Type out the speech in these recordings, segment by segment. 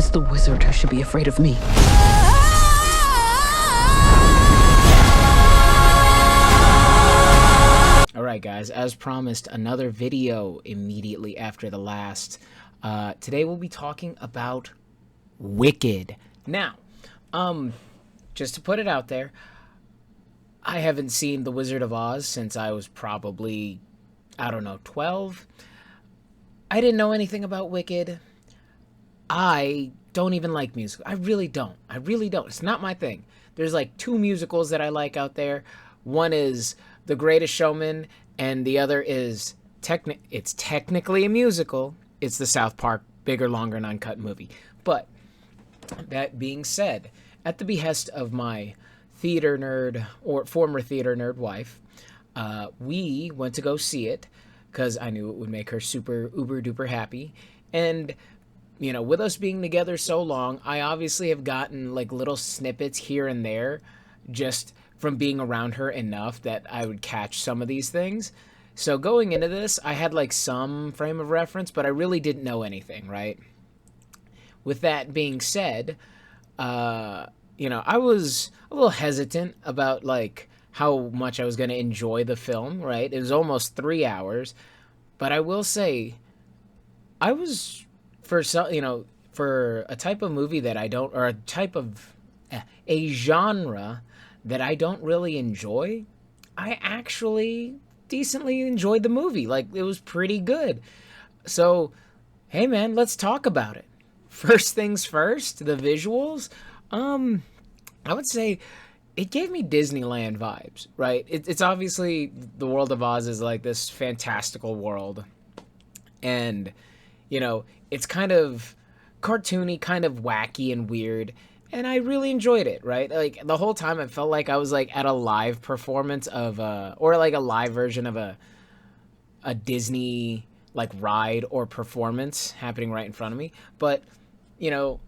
It's the wizard who should be afraid of me. Alright guys, as promised, another video immediately after the last. Today we'll be talking about Wicked. Now, just to put it out there, I haven't seen The Wizard of Oz since I was probably, I don't know, 12. I didn't know anything about Wicked. I don't even like musicals. I really don't. It's not my thing. There's like two musicals that I like out there. One is The Greatest Showman, and the other is it's technically a musical. It's the South Park Bigger, Longer, and Uncut movie. But that being said, at the behest of my theater nerd or former theater nerd wife, we went to go see it because I knew it would make her super uber duper happy. And you know, with us being together so long, I obviously have gotten like little snippets here and there just from being around her enough that I would catch some of these things. So going into this, I had like some frame of reference, but I really didn't know anything, right? With that being said, you know, I was a little hesitant about like how much I was going to enjoy the film, right? It was almost 3 hours, but I will say I was, for some, you know, for a type of movie that I don't, or a type of a genre that I don't really enjoy, I actually decently enjoyed the movie. Like, it was pretty good. So, hey man, let's talk about it. First things first, the visuals. I would say it gave me Disneyland vibes, right? It's obviously, the world of Oz is like this fantastical world. And, you know, it's kind of cartoony, kind of wacky and weird. And I really enjoyed it, right? Like, the whole time it felt like I was like at a live performance of or like a live version of a Disney like ride or performance happening right in front of me. But, you know,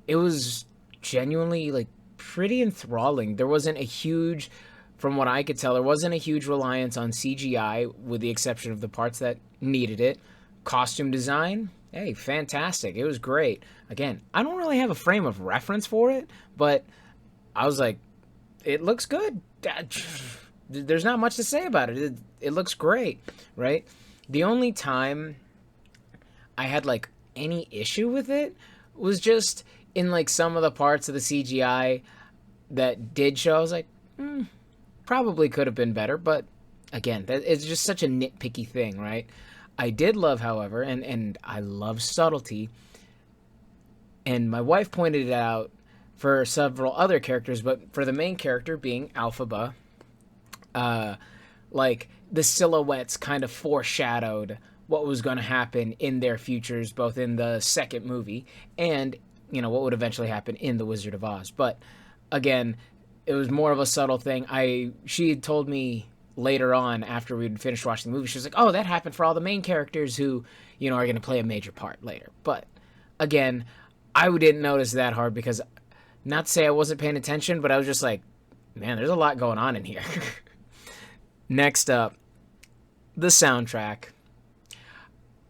it was genuinely like pretty enthralling. There wasn't a huge, from what I could tell, there wasn't a huge reliance on CGI with the exception of the parts that needed it. Costume design, hey, fantastic. It was great. Again, I don't really have a frame of reference for it, but I was like, it looks good. There's not much to say about it. It looks great, right? The only time I had like any issue with it was just in like some of the parts of the CGI that did show. I was like, probably could have been better, but again, it's just such a nitpicky thing, right? I did love, however, and I love subtlety, and my wife pointed it out for several other characters, but for the main character being Elphaba, like the silhouettes kind of foreshadowed what was going to happen in their futures, both in the second movie and, you know, what would eventually happen in The Wizard of Oz. But again, it was more of a subtle thing. She had told me later on, after we'd finished watching the movie, she was like, oh, that happened for all the main characters who, you know, are going to play a major part later. But again, I didn't notice that hard because, not to say I wasn't paying attention, but I was just like, man, there's a lot going on in here. Next up, the soundtrack.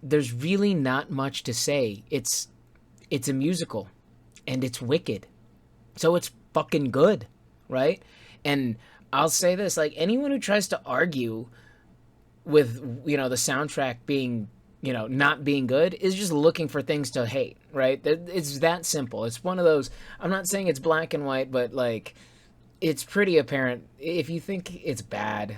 There's really not much to say. It's a musical, and it's Wicked. So it's fucking good, right? And I'll say this, like, anyone who tries to argue with, you know, the soundtrack being, you know, not being good is just looking for things to hate, right? It's that simple. It's one of those, I'm not saying it's black and white, but, like, it's pretty apparent. If you think it's bad,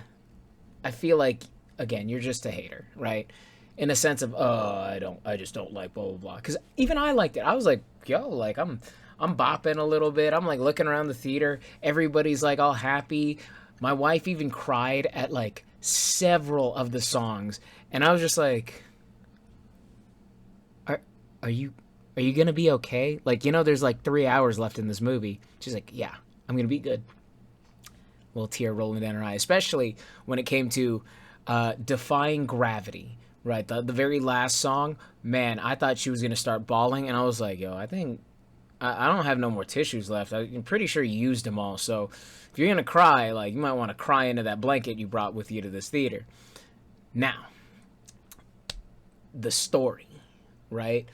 I feel like, again, you're just a hater, right? In a sense of, oh, I just don't like blah, blah, blah. Because even I liked it. I was like, yo, like, I'm bopping a little bit. I'm like looking around the theater. Everybody's like all happy. My wife even cried at like several of the songs. And I was just like, are you going to be okay? Like, you know, there's like 3 hours left in this movie. She's like, yeah, I'm going to be good. A little tear rolling down her eye, especially when it came to Defying Gravity, right? The very last song, man, I thought she was going to start bawling. And I was like, yo, I think I don't have no more tissues left. I'm pretty sure you used them all. So if you're going to cry, like, you might want to cry into that blanket you brought with you to this theater. Now, the story, right?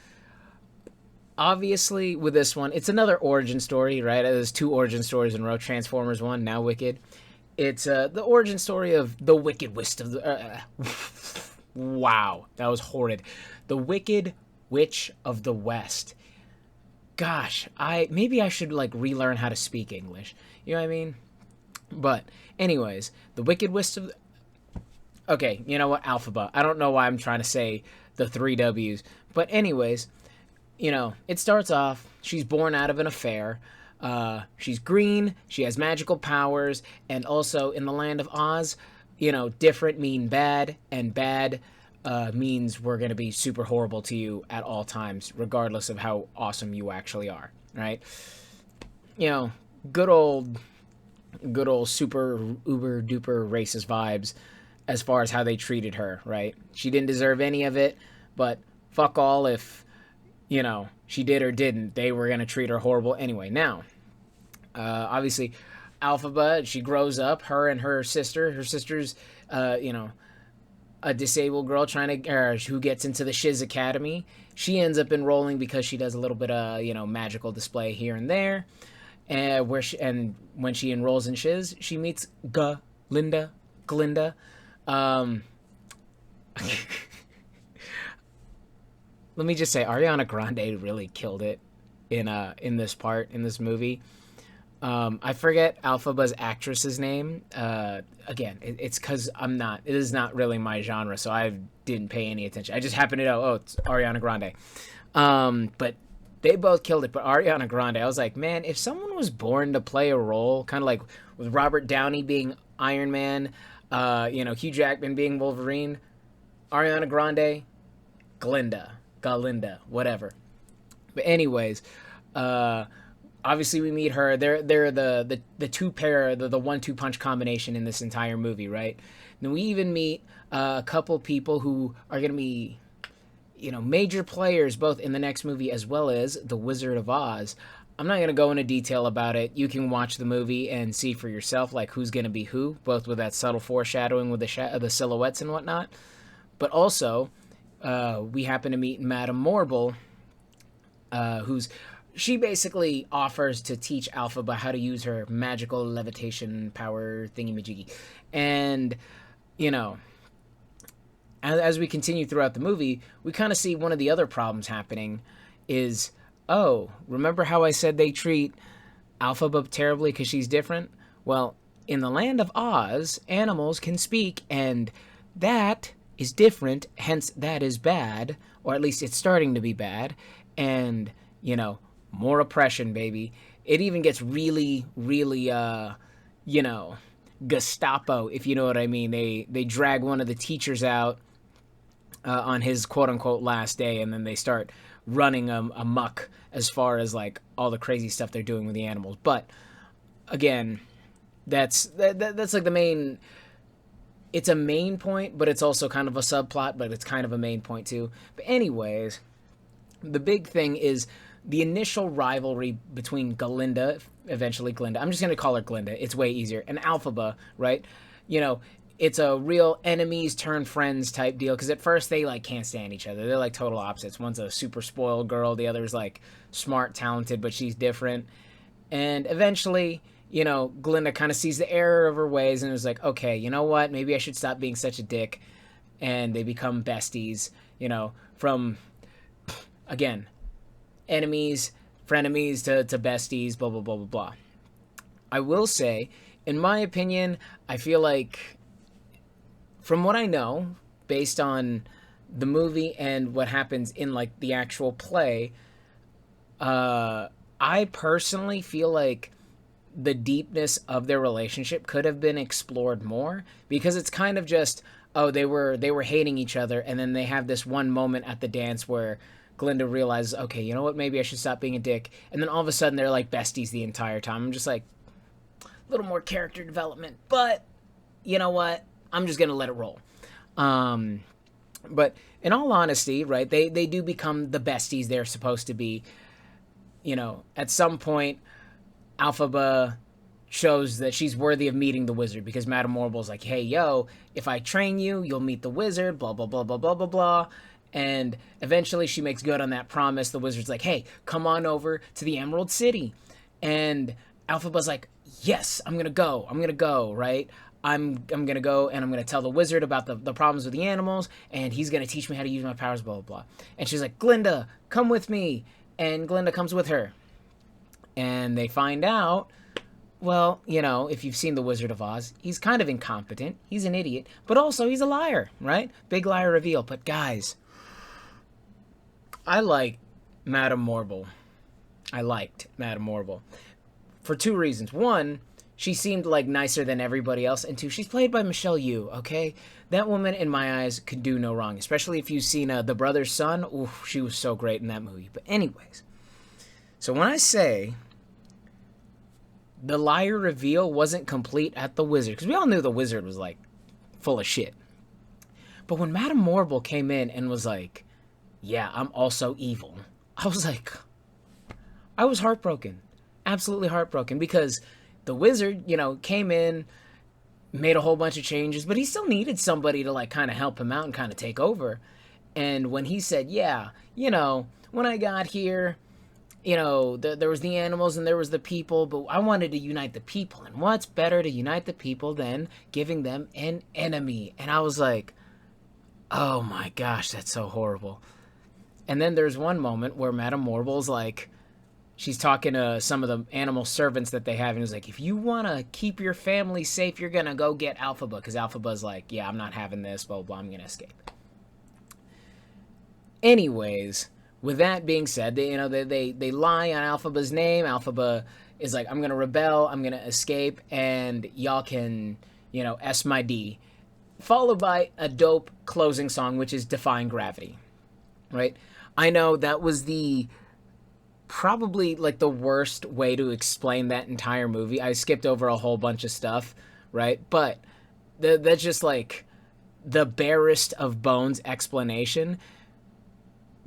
obviously with this one, it's another origin story, right? There's two origin stories in a row: Transformers one, now Wicked. It's the origin story of the Wicked Witch of the. Wow, that was horrid. The Wicked Witch of the West. Gosh, maybe I should like relearn how to speak English. You know what I mean? But anyways, the Wicked Witch of. Okay, you know what? Alphaba. I don't know why I'm trying to say the three W's, but anyways, it starts off. She's born out of an affair. She's green. She has magical powers, and also in the land of Oz, different mean bad, and bad means we're gonna be super horrible to you at all times, regardless of how awesome you actually are. Right? Good old super uber duper racist vibes as far as how they treated her. Right? She didn't deserve any of it, but fuck all if she did or didn't. They were going to treat her horrible anyway. Now, obviously, Alphaba, she grows up, her and her sister. Her sister's, a disabled girl who gets into the Shiz Academy. She ends up enrolling because she does a little bit of, magical display here and there. And when she enrolls in Shiz, she meets Glinda. Let me just say, Ariana Grande really killed it in this movie. I forget Alphaba's actress's name. Again, it's because it is not really my genre, so I didn't pay any attention. I just happened to know, it's Ariana Grande. But they both killed it. But Ariana Grande, I was like, man, if someone was born to play a role, kind of like with Robert Downey being Iron Man, Hugh Jackman being Wolverine, Ariana Grande, Galinda, whatever. But anyways, obviously we meet her. They're the two pair, the 1-2 punch combination in this entire movie, right? Then we even meet a couple people who are going to be, major players both in the next movie as well as The Wizard of Oz. I'm not going to go into detail about it. You can watch the movie and see for yourself, like, who's going to be who, both with that subtle foreshadowing with the silhouettes and whatnot. But also, we happen to meet Madame Morble, she basically offers to teach Alphaba how to use her magical levitation power thingy-majiggy. And, as we continue throughout the movie, we kind of see one of the other problems happening is, remember how I said they treat Alphaba terribly because she's different? Well, in the land of Oz, animals can speak, and that is different, hence that is bad, or at least it's starting to be bad, and, more oppression, baby. It even gets really, really, Gestapo, if you know what I mean. They drag one of the teachers out on his quote-unquote last day, and then they start running amok as far as, like, all the crazy stuff they're doing with the animals. But, again, that's like the main... It's a main point, but it's also kind of a subplot, but it's kind of a main point too. But anyways, the big thing is the initial rivalry between Galinda, eventually Glinda. I'm just going to call her Glinda. It's way easier. And Alphaba, right? It's a real enemies turn friends type deal. Because at first they, like, can't stand each other. They're, like, total opposites. One's a super spoiled girl. The other's, like, smart, talented, but she's different. And eventually... Glinda kind of sees the error of her ways and is like, okay, you know what? Maybe I should stop being such a dick. And they become besties, from, again, enemies, frenemies to besties, blah, blah, blah, blah, blah. I will say, in my opinion, I feel like, from what I know, based on the movie and what happens in, like, the actual play, I personally feel like the deepness of their relationship could have been explored more, because it's kind of just, they were hating each other, and then they have this one moment at the dance where Glinda realizes, okay, you know what, maybe I should stop being a dick, and then all of a sudden they're like besties the entire time. I'm just like, a little more character development, but you know what, I'm just gonna let it roll. But in all honesty, right, they do become the besties they're supposed to be. At some point Alphaba shows that she's worthy of meeting the wizard, because Madame Morble's like, hey, yo, if I train you, you'll meet the wizard, blah, blah, blah, blah, blah, blah, blah. And eventually she makes good on that promise. The wizard's like, hey, come on over to the Emerald City. And Elphaba's like, yes, I'm gonna go, right? I'm gonna go and I'm gonna tell the wizard about the problems with the animals, and he's gonna teach me how to use my powers, blah, blah, blah. And she's like, Glinda, come with me. And Glinda comes with her. And they find out, well, you know, if you've seen The Wizard of Oz, he's kind of incompetent. He's an idiot, but also he's a liar, right? Big liar reveal. But guys, I like Madame Morble. I liked Madame Morble for two reasons. One, she seemed like nicer than everybody else, and two, she's played by Michelle Yeoh, okay? That woman, in my eyes, could do no wrong, especially if you've seen The Brother's Son. Ooh, she was so great in that movie. But anyways, so when I say the liar reveal wasn't complete at the wizard, because we all knew the wizard was like full of shit, but when Madame Morble came in and was like, yeah, I'm also evil, I was like, I was heartbroken, absolutely heartbroken, because the wizard, you know, came in, made a whole bunch of changes, but he still needed somebody to like kind of help him out and kind of take over. And when he said, yeah, you know, when I got here, you know, there was the animals and there was the people, but I wanted to unite the people. And what's better to unite the people than giving them an enemy? And I was like, oh my gosh, that's so horrible. And then there's one moment where Madame Morble's like, she's talking to some of the animal servants that they have, and it's like, if you want to keep your family safe, you're going to go get Elphaba, because Elphaba's like, yeah, I'm not having this, blah, blah, blah, I'm going to escape. Anyways, with that being said, they lie on Elphaba's name. Elphaba is like, I'm going to rebel, I'm going to escape, and y'all can, you know, S my D. Followed by a dope closing song, which is Defying Gravity, right? I know that was probably like the worst way to explain that entire movie. I skipped over a whole bunch of stuff, right? But that's just like the barest of bones explanation.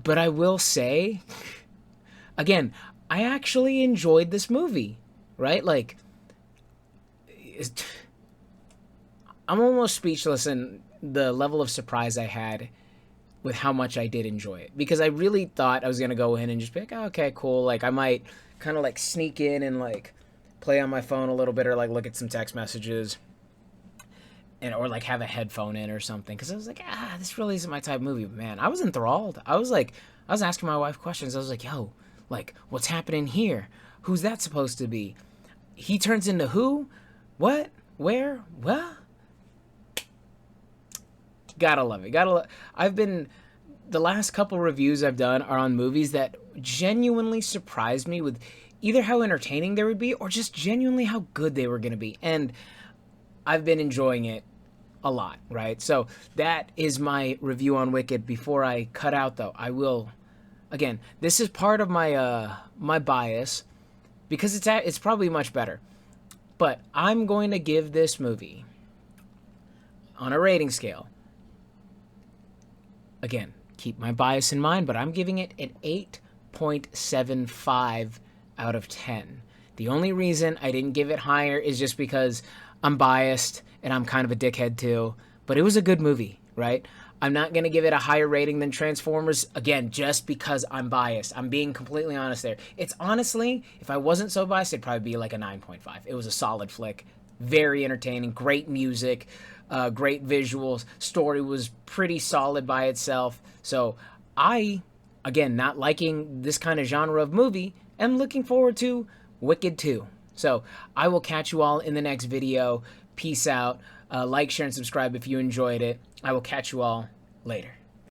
But I will say, again, I actually enjoyed this movie, right? Like, I'm almost speechless in the level of surprise I had with how much I did enjoy it. Because I really thought I was going to go in and just be like, oh, okay, cool. Like, I might kind of like sneak in and like play on my phone a little bit, or like look at some text messages, and or like have a headphone in or something, because I was like, this really isn't my type of movie. But man, I was enthralled. I was asking my wife questions. I was like, yo, like, what's happening here? Who's that supposed to be? He turns into who? What? Where? What? Gotta love it. The last couple reviews I've done are on movies that genuinely surprised me with either how entertaining they would be or just genuinely how good they were going to be. And I've been enjoying it a lot, right? So that is my review on Wicked. Before I cut out, though, I will, again, this is part of my my bias, because it's probably much better. But I'm going to give this movie, on a rating scale, again, keep my bias in mind, but I'm giving it an 8.75 out of 10. The only reason I didn't give it higher is just because I'm biased and I'm kind of a dickhead too. But it was a good movie, right? I'm not going to give it a higher rating than Transformers, again, just because I'm biased. I'm being completely honest there. It's honestly, if I wasn't so biased, it'd probably be like a 9.5. It was a solid flick. Very entertaining, great music, great visuals. Story was pretty solid by itself. So I, again, not liking this kind of genre of movie, am looking forward to Wicked 2. So I will catch you all in the next video. Peace out. Like, share, and subscribe if you enjoyed it. I will catch you all later.